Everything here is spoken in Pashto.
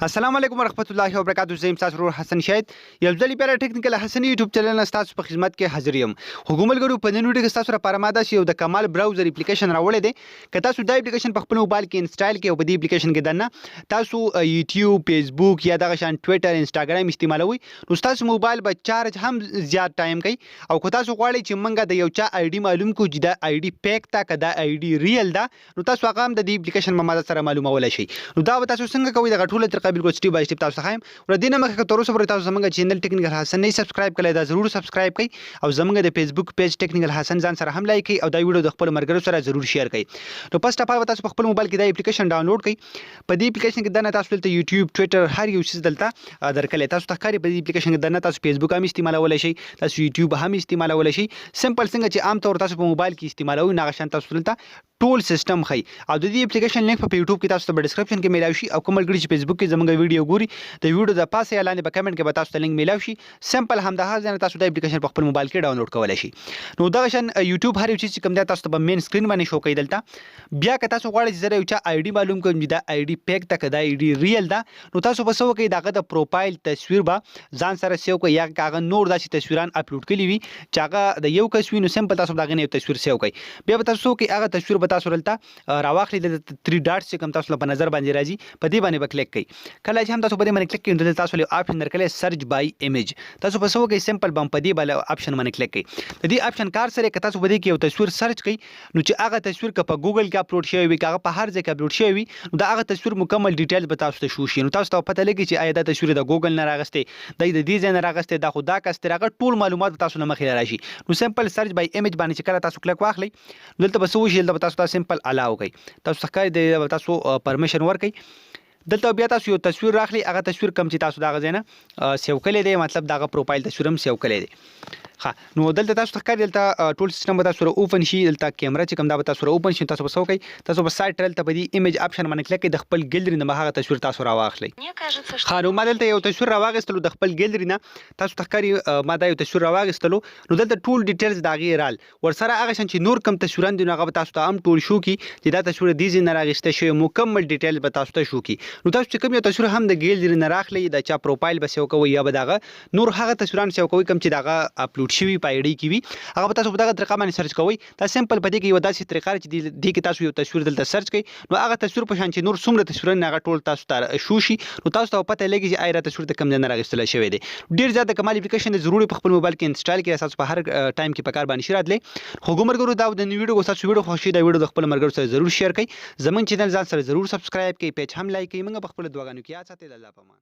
السلام علیکم ورحمت الله وبرکاتہ. زه تاسو ورور حسن شاهد یو ځل بیا ټیکنیکل حسن یوټیوب چینل تاسو په خدمت کې حاضر یم. حکومتګرو په نن ویډیو کې تاسو لپاره ماده یو د کمال براوزر اپلیکیشن راوړی دی. که تاسو دا اپلیکیشن په خپل موبایل کې انسټال کړئ او په دې اپلیکیشن کې دنه تاسو یوټیوب، فیسبوک یا دغه شان ټویټر، انسټاګرام استعمالوي نو تاسو موبایل به چارج هم زیات ټایم کوي. او که تاسو غواړئ چې منګه د یو چا آی ډي معلوم کو چې دا آی ډي پیک تا که دا آی ډي ریل ده نو تاسو هغه هم د دې اپلیکیشن په ماده سره معلومولای شئ. نو دا به تاسو څنګه کوئ دغه ټوله طریقه بالکل سټیپ بای سټیپ تاسو ته ښایم. ورته نه مخکې تر اوسه پورې تاسو زموږ چینل ټیکنیکل حسن نه سبسکرایب کړئ دا ضرور سبسکرایب کړئ او زموږ د فیسبوک پیج ټیکنیکل حسن ځان سره هم لایک کړئ او دا ویډیو د خپل ملګرو سره ضرور شیر کړئ. نو فرست اف ال تاسو په خپل موبایل کې دا اپلیکیشن ډاونلوډ کړئ. په دې اپلیکیشن کې دنه تاسو دلته یوټیوب، ټویټر هر یو څه دلته درکړئ. تاسو ته ښکاري په دې اپلیکیشن کې دنه تاسو فیسبوک هم استعمالولای شئ، تاسو یوټیوب هم استعمالولای شئ. سمپل څنګه چې عام طور تاسو په موبایل کې استعمالوي ناغه شان تاسو دلته ټول سیستم خي. او د دې اپلیکیشن لینک په یوټیوب کې تاسو ته په ډسکرپشن کې میلاوي شي او کوم ملګری چې فیسبوک کې زموږ ویډیو ګوري د ویډیو د پاسه اعلان په کمنټ کې به تاسو ته لینک میلاوي شي. سمپل همدغه ځنه تاسو د اپلیکیشن په خپل موبایل کې ډاونلوډ کولای شئ. نو دا شان یوټیوب هر یو چیز چې کوم دی تاسو ته په مین سکرین باندې شو کوي دلته. بیا که تاسو غواړئ چې زه یو چا آی ډي معلوم کړم چې دا آی ډي پیک تا که دا آی ډي ریل ده نو تاسو به څه وکړئ دغه د پروفایل تصویر به ځان سره سیو کړئ یا هغه نور داسې تصویران اپلوډ کړي وي چې هغه د یو کس وي نو سمپل تاسو دغه یو تصویر سیو کړئ. بیا به تاسو وکړئ هغه تصویر به تاسو دلته راواخلئ د 3 ډاټس چې کوم تاسو په نظر باندې راځي په دې باندې به کلیک کړئ. کله چې هم تاسو په دې باندې کلیک کړئ نو تاسو له آپشن درکړئ سرچ بای ایمیج. تاسو په څه وکړئ سمپل بم په دې باندې آپشن باندې کلیک کړئ. د دې آپشن کار سره که تاسو په دې کې یو تصویر سرچ کړئ نو چې هغه تصویر که په ګوګل کې اپلوډ شوی وي که هغه په هر ځای کې اپلوډ شوی وي نو دا هغه تصویر مکمل ډیټیل به تاسو ته شو شي. نو تاسو ته پته لګي چې آیا دا تصویر د ګوګل نه راغسته د دې ځای نه راغسته دا خو دا کس تر هغه ټول معلومات تاسو نه مخې راشي. نو سمپل سرچ بای ایمیج باندې چې کله تاسو کلیک واخلئ دلته به څه وشي دلته تاسو ته سمپل الاو کوي. تاسو ښکاري د تاسو پرمیشن ورکړئ. دلته بیا تاسو یو تصویر راخلي هغه تصویر کم چې تاسو دغه ځای نه سیو کړی دی مطلب دغه پروفایل تصویر هم سیو کړی دی. نو دلته تاسو ښکاري دلته ټول سیستم به تاسو سره اوپن شي. دلته کیمرا چې کوم دا به تاسو سره اوپن شي تاسو به څه وکړئ تاسو به سایډ ټرل ته په دې ایمیج آپشن باندې کلیک کړئ د خپل ګیلري نه به هغه تصویر تاسو راواخلئ. نو ما دلته یو تصویر راواغستلو د خپل ګیلري نه تاسو ته ښکاري ما دا یو تصویر راواغستلو نو دلته ټول ډیټیلز د هغې رال ورسره هغه شان چې نور کم تصویران دي نو هغه به تاسو ته هم ټول شو کي چې دا تصویر دې ځای نه راغسته شوی مکمل ډیټیل به تاسو ته شو کي. نو تاسو چې کوم یو تصویر هم د ګیلري نه راخلئ د چا پروفایل به سیو کوئ یا به دغه نور هغه تصویران سیو کوئ کوم چې دغه اپلوډ شوي په آی ډي کې وي هغه به تاسو په دغه طریقه باندې سرچ کوئ. دا سمپل په دې کې یو داسې طریقه چې دې کې تاسو یو تصویر دلته سرچ کړئ نو هغه تصویر په شان چې نور څومره تصویرونه هغه ټول تاسو ته شو شي نو تاسو ته پته لګي چې آیا تصویر ته کوم ځای نه راغستل شوی دی. ډیر زیات کمال اپلیکیشن ضروري په خپل موبایل کې انسټال کړئ اساس په هر ټایم کې په کار باندې شي راتلی. خو ګمرګرو دا د ویډیو تاسو ویډیو خوښي دا ویډیو د خپل مرګرو سره ضرور شیر کړئ. زمونږ چینل ځان سره ضرور سبسکرایب کړئ، پیج هم لایک کړئ. موږ په خپل دعاګانو کې یاد ساتئ. الله پامان.